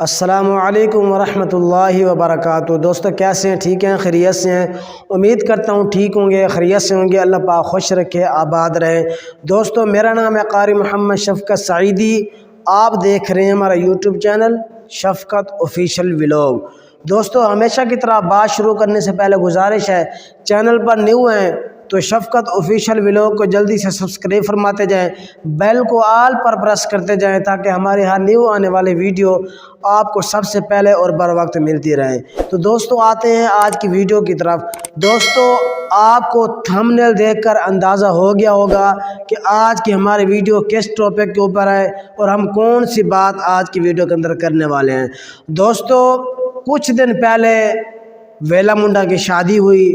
السلام علیکم ورحمۃ اللہ وبرکاتہ۔ دوستو کیسے ہیں؟ ٹھیک ہیں؟ خیریت سے ہیں؟ امید کرتا ہوں ٹھیک ہوں گے، خیریت سے ہوں گے۔ اللہ پاک خوش رکھے، آباد رہے۔ دوستو میرا نام ہے قاری محمد شفقت سعیدی۔ آپ دیکھ رہے ہیں ہمارا یوٹیوب چینل شفقت آفیشیل ولاگ۔ دوستو ہمیشہ کی طرح بات شروع کرنے سے پہلے گزارش ہے، چینل پر نیو ہیں تو شفقت آفیشیل ولاگ کو جلدی سے سبسکرائب فرماتے جائیں، بیل کو آل پر پریس کرتے جائیں تاکہ ہمارے ہاں نیو آنے والے ویڈیو آپ کو سب سے پہلے اور بر وقت ملتی رہیں۔ تو دوستو آتے ہیں آج کی ویڈیو کی طرف۔ دوستو آپ کو تھمبنیل دیکھ کر اندازہ ہو گیا ہوگا کہ آج کی ہماری ویڈیو کس ٹاپک کے اوپر ہے اور ہم کون سی بات آج کی ویڈیو کے اندر کرنے والے ہیں۔ دوستو کچھ دن پہلے ویلا منڈا کی شادی ہوئی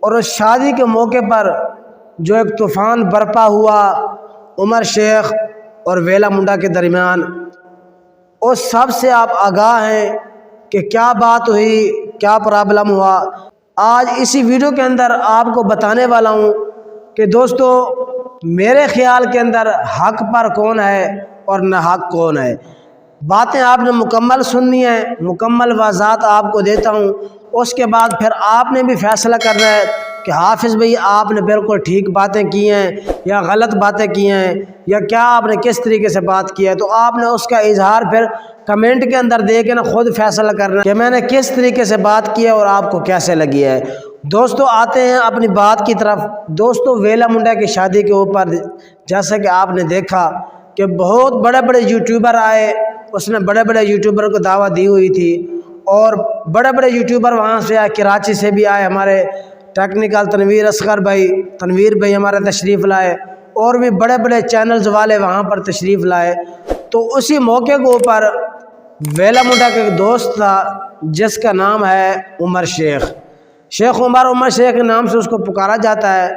اور اس شادی کے موقع پر جو ایک طوفان برپا ہوا عمر شیخ اور ویلا منڈا کے درمیان، اس سب سے آپ آگاہ ہیں کہ کیا بات ہوئی، کیا پرابلم ہوا۔ آج اسی ویڈیو کے اندر آپ کو بتانے والا ہوں کہ دوستو میرے خیال کے اندر حق پر کون ہے اور ناحق کون ہے۔ باتیں آپ نے مکمل سننی ہیں، مکمل وضاحت آپ کو دیتا ہوں، اس کے بعد پھر آپ نے بھی فیصلہ کرنا ہے کہ حافظ بھائی آپ نے بالکل ٹھیک باتیں کی ہیں یا غلط باتیں کی ہیں یا کیا آپ نے کس طریقے سے بات کی ہے۔ تو آپ نے اس کا اظہار پھر کمنٹ کے اندر دے کے نا خود فیصلہ کرنا کہ میں نے کس طریقے سے بات کی ہے اور آپ کو کیسے لگی ہے۔ دوستو آتے ہیں اپنی بات کی طرف۔ دوستو ویلا منڈا کی شادی کے اوپر جیسا کہ آپ نے دیکھا کہ بہت بڑے بڑے یوٹیوبر آئے، اس نے بڑے بڑے یوٹیوبر کو دعوت دی ہوئی تھی اور بڑے بڑے یوٹیوبر وہاں سے آئے، کراچی سے بھی آئے، ہمارے ٹیکنیکل تنویر اصغر بھائی، تنویر بھائی ہمارے تشریف لائے اور بھی بڑے بڑے چینلز والے وہاں پر تشریف لائے۔ تو اسی موقع کے اوپر ویلا منڈا کا ایک دوست تھا جس کا نام ہے عمر شیخ، شیخ عمر شیخ کے نام سے اس کو پکارا جاتا ہے،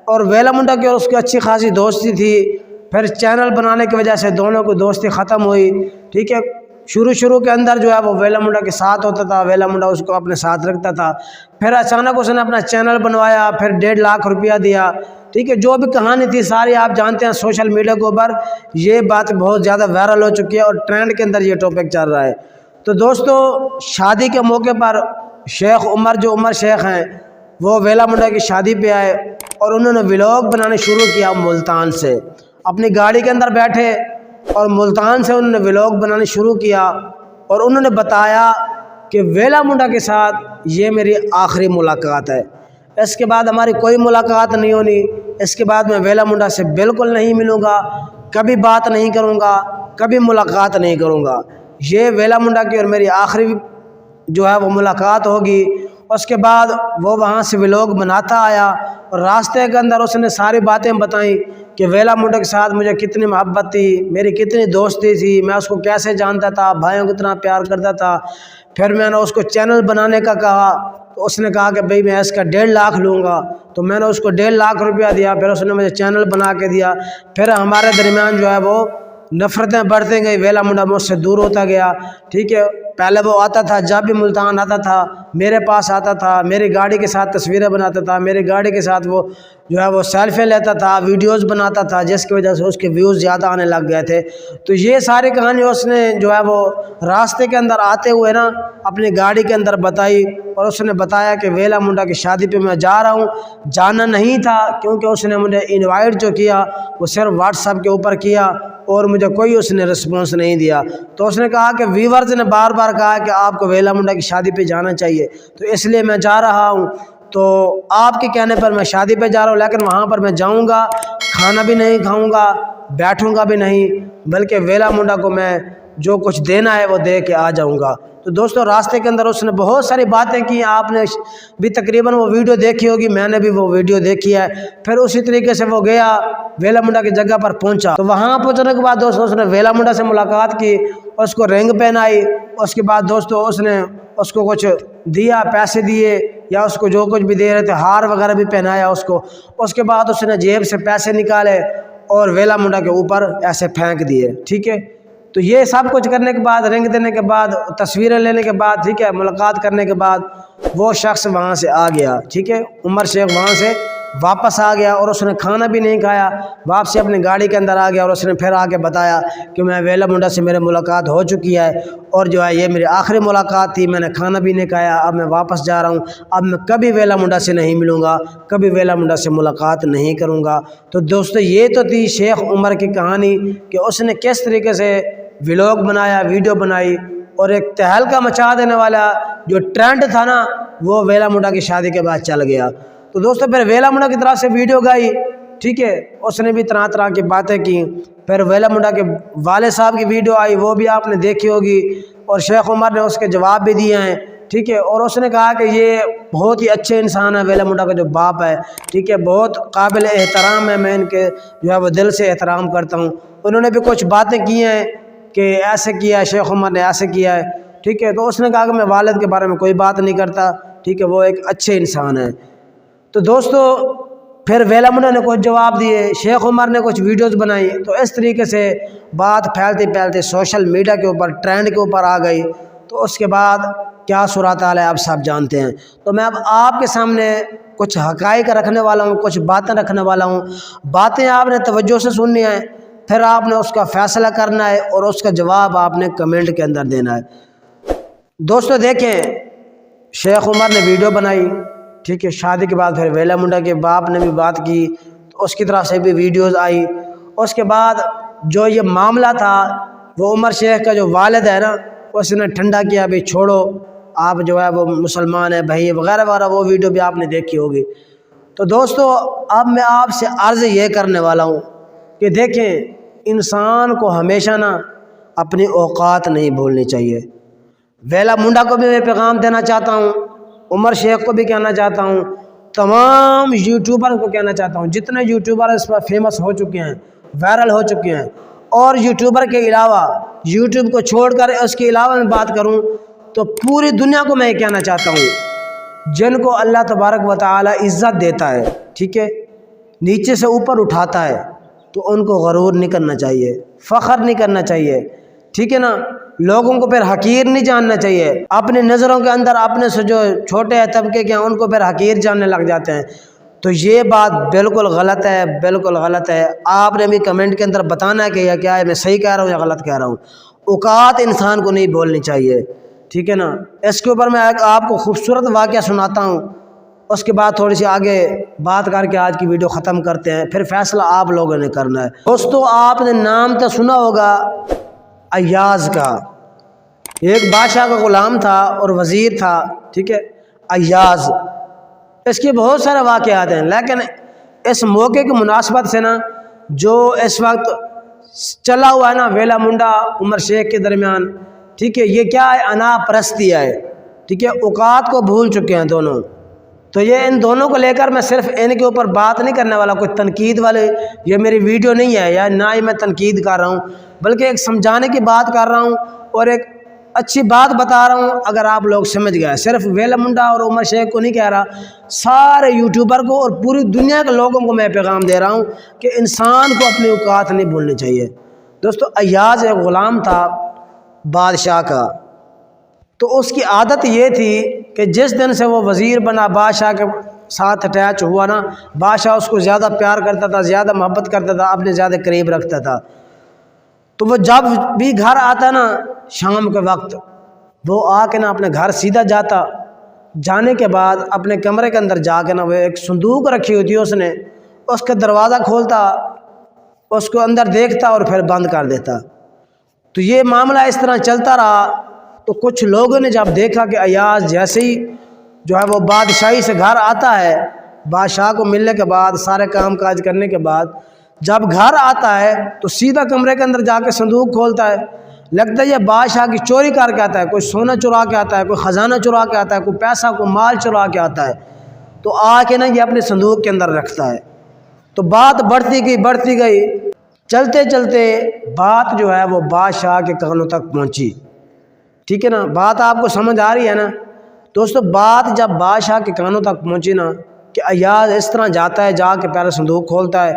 اور ویلا منڈا کی اور اس کی اچھی خاصی دوستی تھی۔ پھر چینل بنانے کی وجہ سے دونوں کی دوستی ختم ہوئی، ٹھیک ہے۔ شروع کے اندر جو ہے وہ ویلا منڈا کے ساتھ ہوتا تھا، ویلا منڈا اس کو اپنے ساتھ رکھتا تھا۔ پھر اچانک اس نے اپنا چینل بنوایا، پھر 1.5 لاکھ روپیہ دیا، ٹھیک ہے۔ جو بھی کہانی تھی ساری آپ جانتے ہیں، سوشل میڈیا کے اوپر یہ بات بہت زیادہ وائرل ہو چکی ہے اور ٹرینڈ کے اندر یہ ٹاپک چل رہا ہے۔ تو دوستو شادی کے موقع پر شیخ عمر جو عمر شیخ ہیں وہ ویلا منڈا کی شادی پہ آئے اور انہوں نے ولاگ بنانے شروع کیا ملتان سے۔ اپنی گاڑی کے اندر بیٹھے اور ملتان سے انہوں نے ولاگ بنانے شروع کیا اور انہوں نے بتایا کہ ویلا منڈا کے ساتھ یہ میری آخری ملاقات ہے، اس کے بعد ہماری کوئی ملاقات نہیں ہونی، اس کے بعد میں ویلا منڈا سے بالکل نہیں ملوں گا، کبھی بات نہیں کروں گا، کبھی ملاقات نہیں کروں گا۔ یہ ویلا منڈا کی اور میری آخری جو ہے وہ ملاقات ہوگی۔ اس کے بعد وہ وہاں سے ولاگ بناتا آیا اور راستے کے اندر اس نے ساری باتیں بتائیں کہ ویلا منڈا کے ساتھ مجھے کتنی محبت تھی، میری کتنی دوستی تھی، میں اس کو کیسے جانتا تھا، بھائیوں کو کتنا پیار کرتا تھا۔ پھر میں نے اس کو چینل بنانے کا کہا تو اس نے کہا کہ بھئی میں اس کا 1.5 لاکھ لوں گا، تو میں نے اس کو 1.5 لاکھ روپیہ دیا، پھر اس نے مجھے چینل بنا کے دیا۔ پھر ہمارے درمیان جو ہے وہ نفرتیں بڑھتے گئی، ویلا منڈا مجھ سے دور ہوتا گیا، ٹھیک ہے۔ پہلے وہ آتا تھا، جب بھی ملتان آتا تھا میرے پاس آتا تھا، میری گاڑی کے ساتھ تصویریں بناتا تھا، میری گاڑی کے ساتھ وہ جو ہے وہ سیلفی لیتا تھا، ویڈیوز بناتا تھا، جس کی وجہ سے اس کے ویوز زیادہ آنے لگ گئے تھے۔ تو یہ ساری کہانی اس نے جو ہے وہ راستے کے اندر آتے ہوئے نا اپنی گاڑی کے اندر بتائی اور اس نے بتایا کہ ویلا منڈا کی شادی پہ میں جا رہا ہوں۔ جانا نہیں تھا کیونکہ اس نے مجھے انوائٹ جو کیا وہ صرف واٹس ایپ کے اوپر کیا اور مجھے کوئی اس نے رسپانس نہیں دیا۔ تو اس نے کہا کہ ویورز نے بار بار کہا کہ آپ کو ویلا منڈا کی شادی پہ جانا چاہیے، تو اس لیے میں جا رہا ہوں۔ تو آپ کے کہنے پر میں شادی پہ جا رہا ہوں، لیکن وہاں پر میں جاؤں گا، کھانا بھی نہیں کھاؤں گا، بیٹھوں گا بھی نہیں، بلکہ ویلا منڈا کو میں جو کچھ دینا ہے وہ دے کے آ جاؤں گا۔ تو دوستو راستے کے اندر اس نے بہت ساری باتیں کی، آپ نے بھی تقریباً وہ ویڈیو دیکھی ہوگی، میں نے بھی وہ ویڈیو دیکھی ہے۔ پھر اسی طریقے سے وہ گیا ویلا منڈا کی جگہ پر پہنچا، تو وہاں پہنچنے کے بعد دوستو اس نے ویلا منڈا سے ملاقات کی، اس کو رنگ پہنائی۔ اس کے بعد دوستو اس نے اس کو کچھ دیا، پیسے دیے یا اس کو جو کچھ بھی دے رہے تھے، ہار وغیرہ بھی پہنایا اس کو۔ اس کے بعد اس نے جیب سے پیسے نکالے اور ویلا منڈا کے اوپر ایسے پھینک دیے، ٹھیک ہے۔ تو یہ سب کچھ کرنے کے بعد، رنگ دینے کے بعد، تصویریں لینے کے بعد، ٹھیک ہے، ملاقات کرنے کے بعد وہ شخص وہاں سے آ گیا، ٹھیک ہے، عمر شیخ وہاں سے واپس آ گیا اور اس نے کھانا بھی نہیں کھایا، واپسی اپنی گاڑی کے اندر آ گیا اور اس نے پھر آ کے بتایا کہ میں ویلا منڈا سے میرے ملاقات ہو چکی ہے اور جو ہے یہ میری آخری ملاقات تھی، میں نے کھانا بھی نہیں کھایا، اب میں واپس جا رہا ہوں، اب میں کبھی ویلا منڈا سے نہیں ملوں گا، کبھی ویلا منڈا سے ملاقات نہیں کروں گا۔ تو دوستو یہ تو تھی شیخ عمر کی کہانی کہ اس نے کس طریقے سے ولاگ بنایا، ویڈیو بنائی، اور ایک تہلکہ مچا دینے والا جو ٹرینڈ تھا نا وہ ویلا منڈا کی شادی کے بعد چل گیا۔ تو دوستو پھر ویلا منڈا کی طرف سے ویڈیو گائی، ٹھیک ہے، اس نے بھی طرح طرح کی باتیں کی، پھر ویلا منڈا کے والد صاحب کی ویڈیو آئی، وہ بھی آپ نے دیکھی ہوگی، اور شیخ عمر نے اس کے جواب بھی دیے ہیں، ٹھیک ہے، اور اس نے کہا کہ یہ بہت ہی اچھے انسان ہے، ویلا منڈا کا جو باپ ہے، ٹھیک ہے، بہت قابل احترام ہے، میں ان کے جو ہے وہ دل سے احترام کرتا ہوں۔ انہوں نے بھی کچھ باتیں کی ہیں کہ ایسے کیا ہے، شیخ عمر نے ایسے کیا ہے، ٹھیک ہے، تو اس نے کہا کہ میں والد کے بارے میں کوئی بات نہیں کرتا، ٹھیک ہے، وہ ایک اچھے انسان ہے۔ تو دوستو پھر ویلا منڈا نے کچھ جواب دیے، شیخ عمر نے کچھ ویڈیوز بنائی، تو اس طریقے سے بات پھیلتے پھیلتے سوشل میڈیا کے اوپر، ٹرینڈ کے اوپر آ گئی۔ تو اس کے بعد کیا صورتحال ہے آپ سب جانتے ہیں۔ تو میں اب آپ کے سامنے کچھ حقائق رکھنے والا ہوں، کچھ باتیں رکھنے والا ہوں، باتیں آپ نے توجہ سے سننی ہیں، پھر آپ نے اس کا فیصلہ کرنا ہے اور اس کا جواب آپ نے کمنٹ کے اندر دینا ہے۔ دوستو دیکھیں، شیخ عمر نے ویڈیو بنائی، ٹھیک ہے، شادی کے بعد پھر ویلا منڈا کے باپ نے بھی بات کی، تو اس کی طرف سے بھی ویڈیوز آئی۔ اس کے بعد جو یہ معاملہ تھا وہ عمر شیخ کا جو والد ہے نا اس نے ٹھنڈا کیا، بھی چھوڑو، آپ جو ہے وہ مسلمان ہیں بھائی وغیرہ وغیرہ، وہ ویڈیو بھی آپ نے دیکھی ہوگی۔ تو دوستو اب میں آپ سے عرض یہ کرنے والا ہوں کہ دیکھیں، انسان کو ہمیشہ نا اپنی اوقات نہیں بھولنی چاہیے۔ ویلا منڈا کو بھی میں پیغام دینا چاہتا ہوں، عمر شیخ کو بھی کہنا چاہتا ہوں، تمام یوٹیوبر کو کہنا چاہتا ہوں، جتنے یوٹیوبر اس پر فیمس ہو چکے ہیں، وائرل ہو چکے ہیں، اور یوٹیوبر کے علاوہ، یوٹیوب کو چھوڑ کر اس کے علاوہ میں بات کروں تو پوری دنیا کو میں یہ کہنا چاہتا ہوں، جن کو اللہ تبارک و تعالی عزت دیتا ہے، ٹھیک ہے، نیچے سے اوپر اٹھاتا ہے، تو ان کو غرور نہیں کرنا چاہیے، فخر نہیں کرنا چاہیے، ٹھیک ہے نا، لوگوں کو پھر حقیر نہیں جاننا چاہیے، اپنی نظروں کے اندر اپنے سے جو چھوٹے طبقے کے ہیں ان کو پھر حقیر جاننے لگ جاتے ہیں۔ تو یہ بات بالکل غلط ہے، بالکل غلط ہے۔ آپ نے بھی کمنٹ کے اندر بتانا ہے کہ کیا ہے، میں صحیح کہہ رہا ہوں یا غلط کہہ رہا ہوں۔ اوقات انسان کو نہیں بولنی چاہیے، ٹھیک ہے نا۔ اس کے اوپر میں آپ کو خوبصورت واقعہ سناتا ہوں، اس کے بعد تھوڑی سی آگے بات کر کے آج کی ویڈیو ختم کرتے ہیں، پھر فیصلہ آپ لوگوں نے کرنا ہے۔ دوستو آپ نے نام تو سنا ہوگا ایاز کا، ایک بادشاہ کا غلام تھا اور وزیر تھا، ٹھیک ہے، ایاز۔ اس کے بہت سارے واقعات ہیں، لیکن اس موقع کی مناسبت سے نا جو اس وقت چلا ہوا ہے نا ویلا منڈا عمر شیخ کے درمیان، ٹھیک ہے، یہ کیا ہے، انا پرستی ہے، ٹھیک ہے، اوقات کو بھول چکے ہیں دونوں۔ تو یہ ان دونوں کو لے کر میں صرف ان کے اوپر بات نہیں کرنے والا، کوئی تنقید والے، یہ میری ویڈیو نہیں ہے، یا نہ ہی میں تنقید کر رہا ہوں، بلکہ ایک سمجھانے کی بات کر رہا ہوں اور ایک اچھی بات بتا رہا ہوں۔ اگر آپ لوگ سمجھ گئے، صرف ویلا منڈا اور عمر شیخ کو نہیں کہہ رہا، سارے یوٹیوبر کو اور پوری دنیا کے لوگوں کو میں پیغام دے رہا ہوں کہ انسان کو اپنی اوقات نہیں بھولنی چاہیے۔ دوستو ایاز ایک غلام تھا بادشاہ کا، تو اس کی عادت یہ تھی کہ جس دن سے وہ وزیر بنا، بادشاہ کے ساتھ اٹیچ ہوا نا، بادشاہ اس کو زیادہ پیار کرتا تھا، زیادہ محبت کرتا تھا، اپنے زیادہ قریب رکھتا تھا۔ تو وہ جب بھی گھر آتا نا شام کے وقت، وہ آ کے نا اپنے گھر سیدھا جاتا، جانے کے بعد اپنے کمرے کے اندر جا کے نا وہ ایک صندوق رکھی ہوئی تھی اس نے، اس کا دروازہ کھولتا، اس کو اندر دیکھتا اور پھر بند کر دیتا۔ تو یہ معاملہ اس طرح چلتا رہا۔ تو کچھ لوگوں نے جب دیکھا کہ ایاز جیسے ہی جو ہے وہ بادشاہی سے گھر آتا ہے، بادشاہ کو ملنے کے بعد، سارے کام کاج کرنے کے بعد جب گھر آتا ہے تو سیدھا کمرے کے اندر جا کے صندوق کھولتا ہے، لگتا ہے یہ بادشاہ کی چوری کر کے آتا ہے، کوئی سونا چرا کے آتا ہے، کوئی خزانہ چرا کے آتا ہے، کوئی پیسہ، کوئی مال چرا کے آتا ہے، تو آ کے نا یہ اپنے صندوق کے اندر رکھتا ہے۔ تو بات بڑھتی گئی، چلتے چلتے بات جو ہے وہ بادشاہ کے کانوں تک پہنچی، ٹھیک ہے نا، بات آپ کو سمجھ آ رہی ہے نا دوستو۔ بات جب بادشاہ کے کانوں تک پہنچی نا کہ ایاز اس طرح جاتا ہے، جا کے پہلے صندوق کھولتا ہے،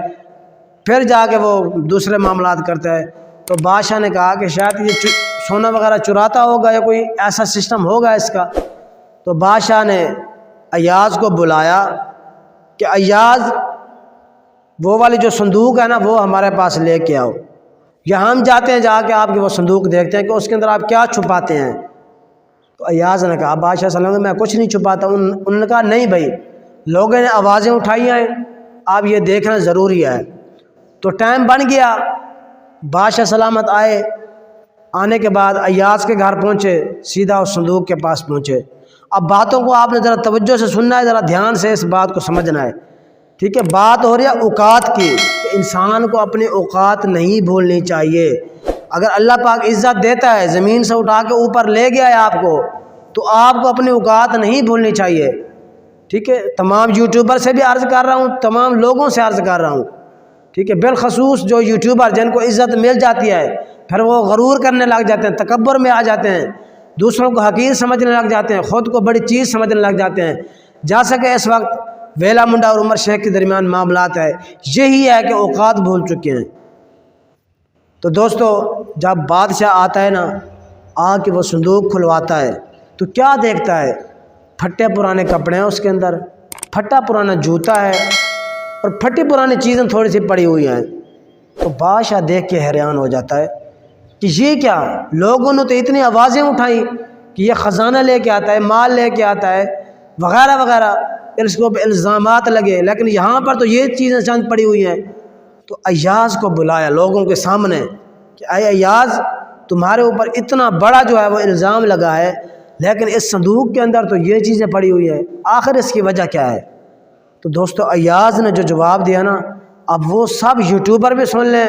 پھر جا کے وہ دوسرے معاملات کرتا ہے، تو بادشاہ نے کہا کہ شاید یہ سونا وغیرہ چراتا ہوگا یا کوئی ایسا سسٹم ہوگا اس کا۔ تو بادشاہ نے ایاز کو بلایا کہ ایاز وہ والی جو صندوق ہے نا وہ ہمارے پاس لے کے آؤ، یا ہم جاتے ہیں جا کے آپ کے وہ صندوق دیکھتے ہیں کہ اس کے اندر آپ کیا چھپاتے ہیں۔ تو ایاز نے کہا بادشاہ صلی اللہ علیہ وسلم میں کچھ نہیں چھپاتا۔ انہوں نے کہا نہیں بھائی، لوگوں نے آوازیں اٹھائی ہیں، آپ یہ دیکھنا ضروری ہے۔ تو ٹائم بن گیا، بادشاہ سلامت آئے، آنے کے بعد ایاز کے گھر پہنچے، سیدھا اس صندوق کے پاس پہنچے۔ اب باتوں کو آپ نے ذرا توجہ سے سننا ہے، ذرا دھیان سے اس بات کو سمجھنا ہے، ٹھیک ہے؟ بات ہو رہی ہے اوقات کی، کہ انسان کو اپنے اوقات نہیں بھولنی چاہیے۔ اگر اللہ پاک عزت دیتا ہے، زمین سے اٹھا کے اوپر لے گیا ہے آپ کو، تو آپ کو اپنے اوقات نہیں بھولنی چاہیے، ٹھیک ہے؟ تمام یوٹیوبر سے بھی عرض کر رہا ہوں، تمام لوگوں سے عرض کر رہا ہوں، ٹھیک ہے؟ بالخصوص جو یوٹیوبر جن کو عزت مل جاتی ہے، پھر وہ غرور کرنے لگ جاتے ہیں، تکبر میں آ جاتے ہیں، دوسروں کو حقیر سمجھنے لگ جاتے ہیں، خود کو بڑی چیز سمجھنے لگ جاتے ہیں۔ جا سکے اس وقت ویلا منڈا اور عمر شیخ کے درمیان معاملات ہے، یہی ہے کہ اوقات بھول چکے ہیں۔ تو دوستو، جب بادشاہ آتا ہے نا، آ کے وہ صندوق کھلواتا ہے تو کیا دیکھتا ہے؟ پھٹے پرانے کپڑے ہیں اس کے اندر، پھٹا پرانا جوتا ہے، اور پھٹی پرانی چیزیں تھوڑی سی پڑی ہوئی ہیں۔ تو بادشاہ دیکھ کے حیران ہو جاتا ہے کہ یہ کیا، لوگوں نے تو اتنی آوازیں اٹھائیں کہ یہ خزانہ لے کے آتا ہے، مال لے کے آتا ہے، وغیرہ وغیرہ، اس کو الزامات لگے، لیکن یہاں پر تو یہ چیزیں چند پڑی ہوئی ہیں۔ تو ایاز کو بلایا لوگوں کے سامنے کہ اے ایاز، تمہارے اوپر اتنا بڑا جو ہے وہ الزام لگا ہے، لیکن اس صندوق کے اندر تو یہ چیزیں پڑی ہوئی ہیں، آخر اس کی وجہ کیا ہے؟ تو دوستو، ایاز نے جو جواب دیا نا، اب وہ سب یوٹیوبر بھی سن لیں،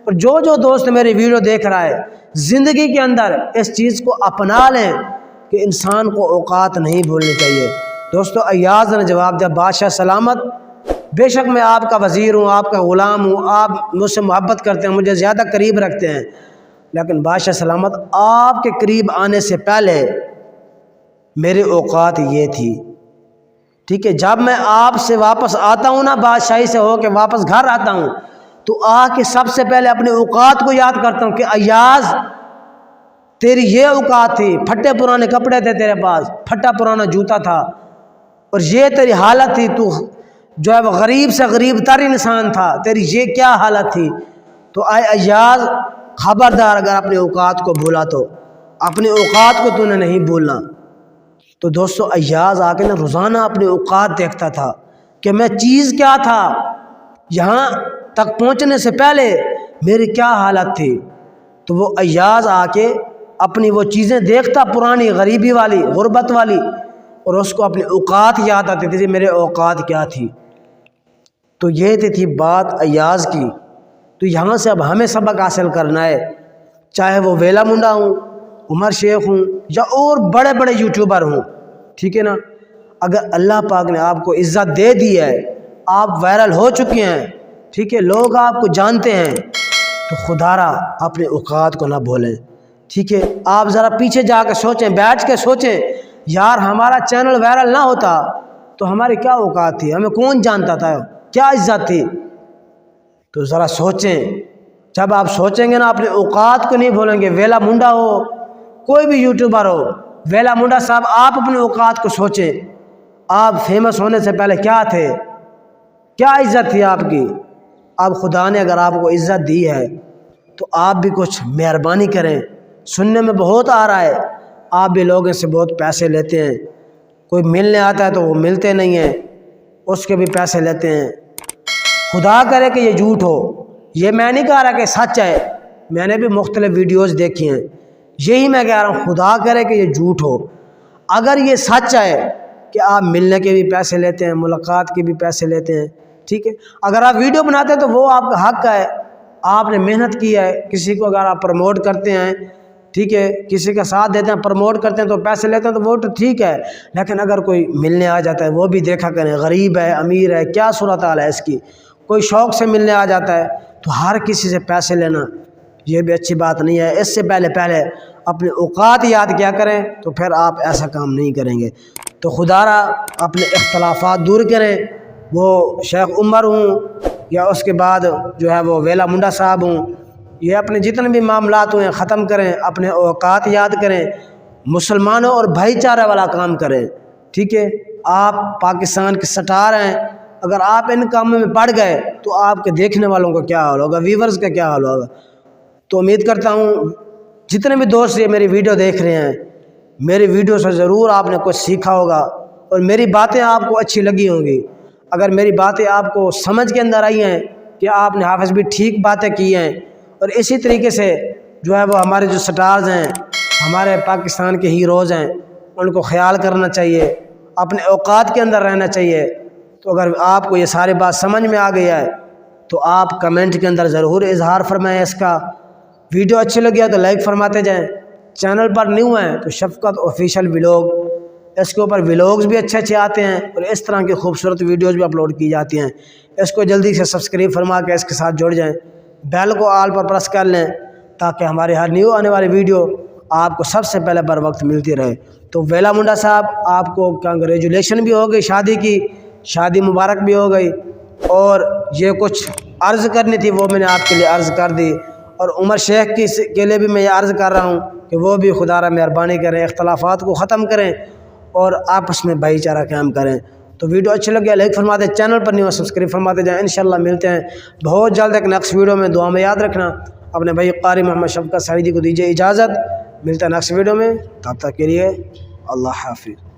اور جو دوست میری ویڈیو دیکھ رہا ہے، زندگی کے اندر اس چیز کو اپنا لیں کہ انسان کو اوقات نہیں بھولنی چاہیے۔ دوستو، ایاز نے جواب دیا، بادشاہ سلامت، بے شک میں آپ کا وزیر ہوں، آپ کا غلام ہوں، آپ مجھ سے محبت کرتے ہیں، مجھے زیادہ قریب رکھتے ہیں، لیکن بادشاہ سلامت، آپ کے قریب آنے سے پہلے میرے اوقات یہ تھی، ٹھیک ہے؟ جب میں آپ سے واپس آتا ہوں نا، بادشاہی سے ہو کے واپس گھر آتا ہوں، تو آ کے سب سے پہلے اپنے اوقات کو یاد کرتا ہوں کہ ایاز، تیری یہ اوقات تھی، پھٹے پرانے کپڑے تھے تیرے پاس، پھٹا پرانا جوتا تھا، اور یہ تیری حالت تھی، تو جو ہے وہ غریب سے غریب تر انسان تھا، تیری یہ کیا حالت تھی۔ تو اے ایاز، خبردار، اگر اپنے اوقات کو بھولا تو اپنے اوقات کو تو نے نہیں بھولنا۔ تو دوستو، ایاز آ کے نا روزانہ اپنے اوقات دیکھتا تھا کہ میں چیز کیا تھا، یہاں تک پہنچنے سے پہلے میری کیا حالت تھی۔ تو وہ ایاز آ کے اپنی وہ چیزیں دیکھتا، پرانی غریبی والی، غربت والی، اور اس کو اپنے اوقات یاد آتے تھے، میرے اوقات کیا تھی۔ تو یہ تھی بات ایاز کی۔ تو یہاں سے اب ہمیں سبق حاصل کرنا ہے، چاہے وہ ویلا منڈا ہوں، عمر شیخ ہوں، یا اور بڑے بڑے یوٹیوبر ہوں، ٹھیک ہے نا؟ اگر اللہ پاک نے آپ کو عزت دے دی ہے، آپ وائرل ہو چکے ہیں، ٹھیک ہے، لوگ آپ کو جانتے ہیں، تو خدا را اپنے اوقات کو نہ بھولیں، ٹھیک ہے؟ آپ ذرا پیچھے جا کے سوچیں، بیٹھ کے سوچیں، یار ہمارا چینل وائرل نہ ہوتا تو ہماری کیا اوقات تھی، ہمیں کون جانتا تھا، کیا عزت تھی؟ تو ذرا سوچیں۔ جب آپ سوچیں گے نا، اپنے اوقات کو نہیں بھولیں گے، ویلا منڈا ہو، کوئی بھی یوٹیوبر ہو، ویلا منڈا صاحب، آپ اپنے اوقات کو سوچیں، آپ فیمس ہونے سے پہلے کیا تھے، کیا عزت تھی آپ کی۔ اب خدا نے اگر آپ کو عزت دی ہے تو آپ بھی کچھ مہربانی کریں۔ سننے میں بہت آ رہا ہے، آپ بھی لوگوں سے بہت پیسے لیتے ہیں، کوئی ملنے آتا ہے تو وہ ملتے نہیں ہیں، اس کے بھی پیسے لیتے ہیں۔ خدا کرے کہ یہ جھوٹ ہو، یہ میں نہیں کہہ رہا کہ سچ ہے، میں نے بھی مختلف ویڈیوز دیکھی ہیں، یہی میں کہہ رہا ہوں، خدا کرے کہ یہ جھوٹ ہو۔ اگر یہ سچ ہے کہ آپ ملنے کے بھی پیسے لیتے ہیں، ملاقات کے بھی پیسے لیتے ہیں، ٹھیک ہے، اگر آپ ویڈیو بناتے ہیں تو وہ آپ کا حق ہے، آپ نے محنت کی ہے، کسی کو اگر آپ پروموٹ کرتے ہیں، ٹھیک ہے، کسی کا ساتھ دیتے ہیں، پروموٹ کرتے ہیں تو پیسے لیتے ہیں، تو وہ تو ٹھیک ہے، لیکن اگر کوئی ملنے آ جاتا ہے وہ بھی دیکھا کریں، غریب ہے، امیر ہے، کیا صورتحال ہے اس کی، کوئی شوق سے ملنے آ جاتا ہے تو ہر کسی سے پیسے لینا یہ بھی اچھی بات نہیں ہے۔ اس سے پہلے اپنے اوقات یاد کیا کریں، تو پھر آپ ایسا کام نہیں کریں گے۔ تو خدا را اپنے اختلافات دور کریں، وہ شیخ عمر ہوں یا اس کے بعد جو ہے وہ ویلا منڈا صاحب ہوں، یہ اپنے جتنے بھی معاملات ہوئے ختم کریں، اپنے اوقات یاد کریں، مسلمانوں اور بھائی چارہ والا کام کریں، ٹھیک ہے؟ آپ پاکستان کے سٹار ہیں، اگر آپ ان کاموں میں پڑ گئے تو آپ کے دیکھنے والوں کا کیا حال ہوگا، ویورز کا کیا حال ہوگا۔ تو امید کرتا ہوں جتنے بھی دوست یہ میری ویڈیو دیکھ رہے ہیں، میری ویڈیو سے ضرور آپ نے کچھ سیکھا ہوگا اور میری باتیں آپ کو اچھی لگی ہوں گی۔ اگر میری باتیں آپ کو سمجھ کے اندر آئی ہیں کہ آپ نے حافظ بھی ٹھیک باتیں کی ہیں، اور اسی طریقے سے جو ہے وہ ہمارے جو سٹارز ہیں، ہمارے پاکستان کے ہیروز ہیں، ان کو خیال کرنا چاہیے، اپنے اوقات کے اندر رہنا چاہیے۔ تو اگر آپ کو یہ ساری بات سمجھ میں آ گئی ہے تو آپ کمنٹ کے اندر ضرور اظہار فرمائیں اس کا۔ ویڈیو اچھی لگی ہے تو لائک فرماتے جائیں، چینل پر نیو ہیں تو شفقت آفیشیل ولاگ، اس کے اوپر ولاگز بھی اچھے اچھے آتے ہیں اور اس طرح کی خوبصورت ویڈیوز بھی اپلوڈ کی جاتی ہیں۔ اس کو جلدی سے سبسکرائب فرما کے اس کے ساتھ جڑ جائیں، بیل کو آل پر پریس کر لیں تاکہ ہمارے ہر نیو آنے والی ویڈیو آپ کو سب سے پہلے بر وقت ملتی رہے۔ تو ویلا منڈا صاحب، آپ کو کنگریچولیشن بھی ہو گئی شادی کی، شادی مبارک بھی ہو گئی، اور یہ کچھ عرض کرنی تھی وہ میں نے آپ کے لیے عرض کر دی، اور عمر شیخ کے لیے بھی میں یہ عرض کر رہا ہوں کہ وہ بھی خدا را مہربانی کریں، اختلافات کو ختم کریں اور آپس میں بھائی چارہ قائم کریں۔ تو ویڈیو اچھی لگی ہے لائک فرما دیں، چینل پر نیو سبسکرائب فرماتے جائیں۔ انشاءاللہ ملتے ہیں بہت جلد ایک نیکسٹ ویڈیو میں، دعا میں یاد رکھنا۔ اپنے بھائی قاری محمد شفقت سعیدی کو دیجیے اجازت، ملتا ہے نیکسٹ ویڈیو میں، تب تک کے لیے اللہ حافظ۔